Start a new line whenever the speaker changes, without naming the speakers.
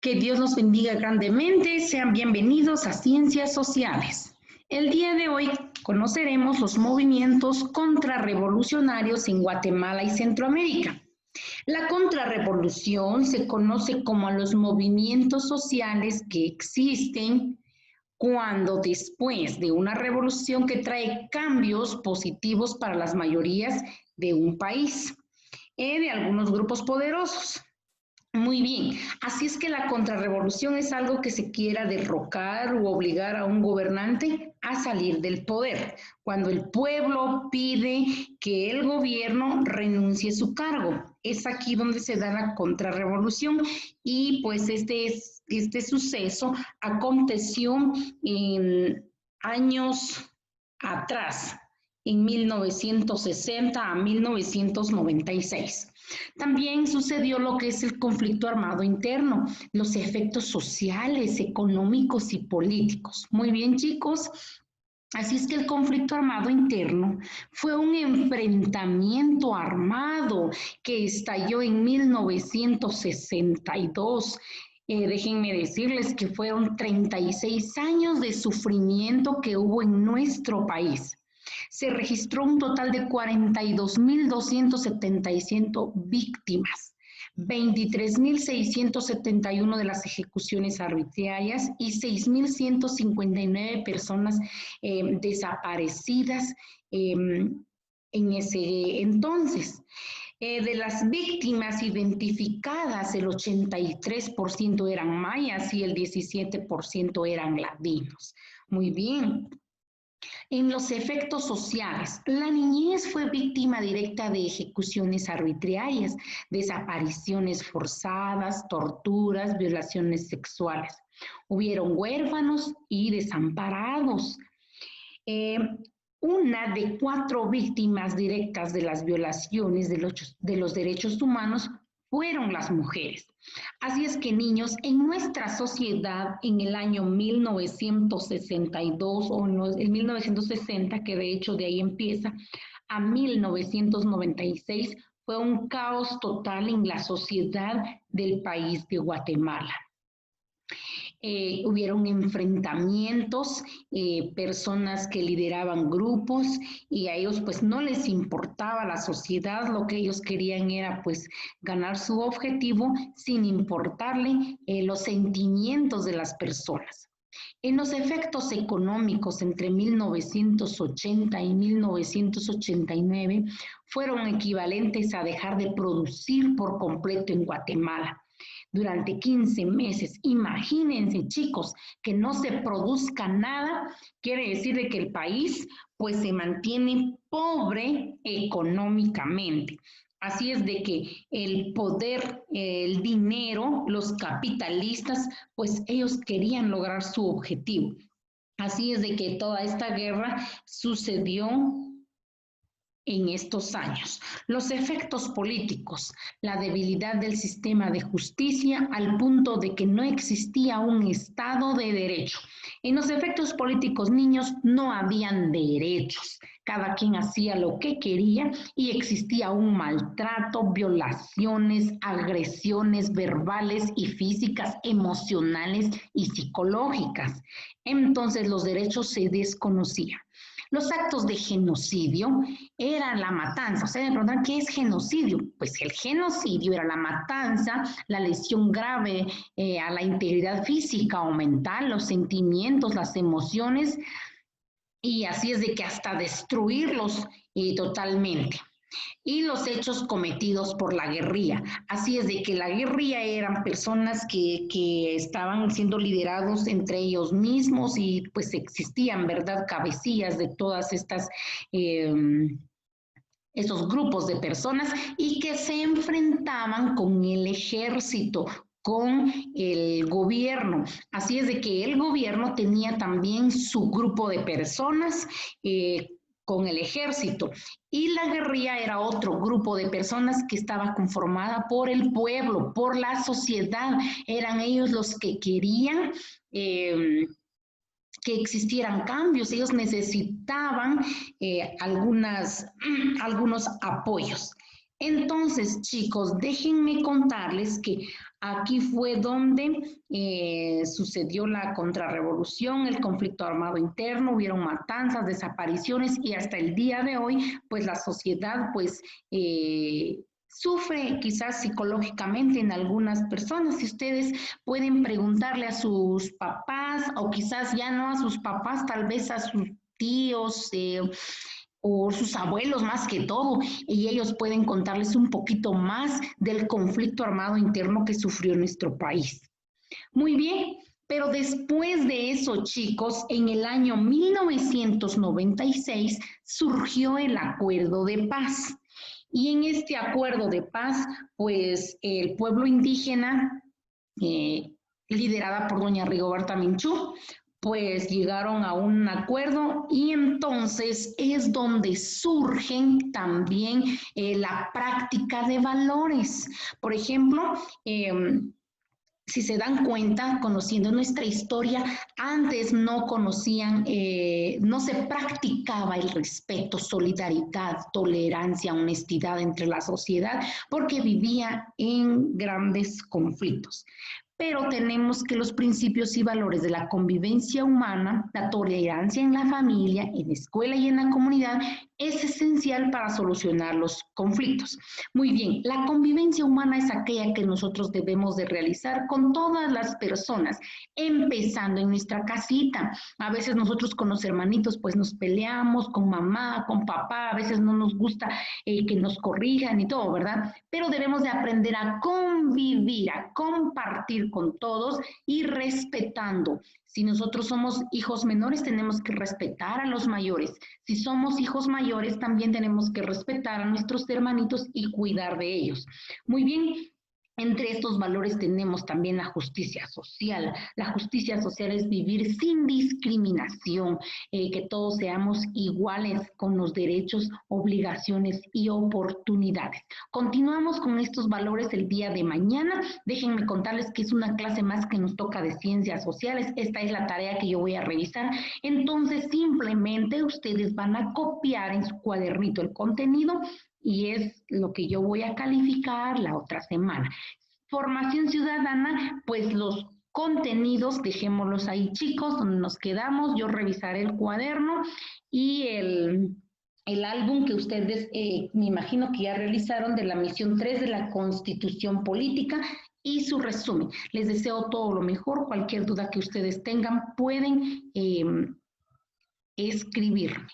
Que Dios los bendiga grandemente. Sean bienvenidos a Ciencias Sociales. El día de hoy conoceremos los movimientos contrarrevolucionarios en Guatemala y Centroamérica. La contrarrevolución se conoce como a los movimientos sociales que existen cuando después de una revolución que trae cambios positivos para las mayorías de un país, de algunos grupos poderosos. Muy bien, así es que la contrarrevolución es algo que se quiera derrocar u obligar a un gobernante a salir del poder, cuando el pueblo pide que el gobierno renuncie a su cargo. Es aquí donde se da la contrarrevolución y pues este suceso aconteció en años atrás, en 1960 a 1996. También sucedió lo que es el conflicto armado interno, los efectos sociales, económicos y políticos. Muy bien, chicos. Así es que el conflicto armado interno fue un enfrentamiento armado que estalló en 1962. Déjenme decirles que fueron 36 años de sufrimiento que hubo en nuestro país. Se registró un total de 42.277 víctimas, 23.671 de las ejecuciones arbitrarias y 6.159 personas desaparecidas en ese entonces. De las víctimas identificadas, el 83% eran mayas y el 17% eran ladinos. Muy bien. En los efectos sociales, la niñez fue víctima directa de ejecuciones arbitrarias, desapariciones forzadas, torturas, violaciones sexuales. Hubieron huérfanos y desamparados. Una de 4 víctimas directas de las violaciones de los derechos humanos fueron las mujeres. Así es que, niños, en nuestra sociedad en el año 1962 o en 1960, que de hecho de ahí empieza, a 1996, fue un caos total en la sociedad del país de Guatemala. Hubieron enfrentamientos, personas que lideraban grupos y a ellos pues no les importaba la sociedad, lo que ellos querían era pues ganar su objetivo sin importarle los sentimientos de las personas. En los efectos económicos entre 1980 y 1989 fueron equivalentes a dejar de producir por completo en Guatemala. Durante 15 meses. Imagínense, chicos, que no se produzca nada, quiere decir de que el país pues se mantiene pobre económicamente. Así es de que el poder, el dinero, los capitalistas, pues ellos querían lograr su objetivo. Así es de que toda esta guerra sucedió en estos años. Los efectos políticos, la debilidad del sistema de justicia al punto de que no existía un Estado de derecho. En los efectos políticos, niños, no habían derechos. Cada quien hacía lo que quería y existía un maltrato, violaciones, agresiones verbales y físicas, emocionales y psicológicas. Entonces los derechos se desconocían. Los actos de genocidio eran la matanza. Ustedes me preguntan, ¿qué es genocidio? Pues el genocidio era la matanza, la lesión grave a la integridad física o mental, los sentimientos, las emociones, y así es de que hasta destruirlos totalmente. Y los hechos cometidos por la guerrilla. Así es de que la guerrilla eran personas que estaban siendo liderados entre ellos mismos y pues existían, ¿verdad?, cabecillas de todas estas esos grupos de personas y que se enfrentaban con el ejército, con el gobierno. Así es de que el gobierno tenía también su grupo de personas con el ejército y la guerrilla era otro grupo de personas que estaba conformada por el pueblo, por la sociedad. Eran ellos los que querían que existieran cambios, ellos necesitaban algunos apoyos. Entonces, chicos, déjenme contarles que aquí fue donde sucedió la contrarrevolución, el conflicto armado interno, hubieron matanzas, desapariciones y hasta el día de hoy, pues la sociedad, pues sufre quizás psicológicamente en algunas personas. Si ustedes pueden preguntarle a sus papás o quizás ya no a sus papás, tal vez a sus tíos, o sus abuelos más que todo, y ellos pueden contarles un poquito más del conflicto armado interno que sufrió nuestro país. Muy bien, pero después de eso, chicos, en el año 1996 surgió el Acuerdo de Paz. Y en este acuerdo de paz, pues el pueblo indígena, eh, liderada por doña Rigoberta Menchú, pues llegaron a un acuerdo y entonces es donde surgen también la práctica de valores. Por ejemplo, si se dan cuenta, conociendo nuestra historia, antes no conocían, no se practicaba el respeto, solidaridad, tolerancia, honestidad entre la sociedad, porque vivía en grandes conflictos. Pero tenemos que los principios y valores de la convivencia humana, la tolerancia en la familia, en la escuela y en la comunidad, es esencial para solucionar los conflictos. Muy bien, la convivencia humana es aquella que nosotros debemos de realizar con todas las personas, empezando en nuestra casita. A veces nosotros con los hermanitos pues nos peleamos, con mamá, con papá, a veces no nos gusta que nos corrijan y todo, ¿verdad? Pero debemos de aprender a convivir, a compartir con todos y respetando. Si nosotros somos hijos menores, tenemos que respetar a los mayores. Si somos hijos mayores, también tenemos que respetar a nuestros hermanitos y cuidar de ellos. Muy bien, entre estos valores tenemos también la justicia social. La justicia social es vivir sin discriminación, que todos seamos iguales con los derechos, obligaciones y oportunidades. Continuamos con estos valores el día de mañana. Déjenme contarles que es una clase más que nos toca de ciencias sociales. Esta es la tarea que yo voy a revisar. Entonces, simplemente ustedes van a copiar en su cuadernito el contenido y es lo que yo voy a calificar la otra semana. Formación ciudadana, pues los contenidos, dejémoslos ahí chicos, donde nos quedamos, yo revisaré el cuaderno y el álbum que ustedes me imagino que ya realizaron de la misión 3 de la Constitución Política y su resumen. Les deseo todo lo mejor, cualquier duda que ustedes tengan pueden escribirme.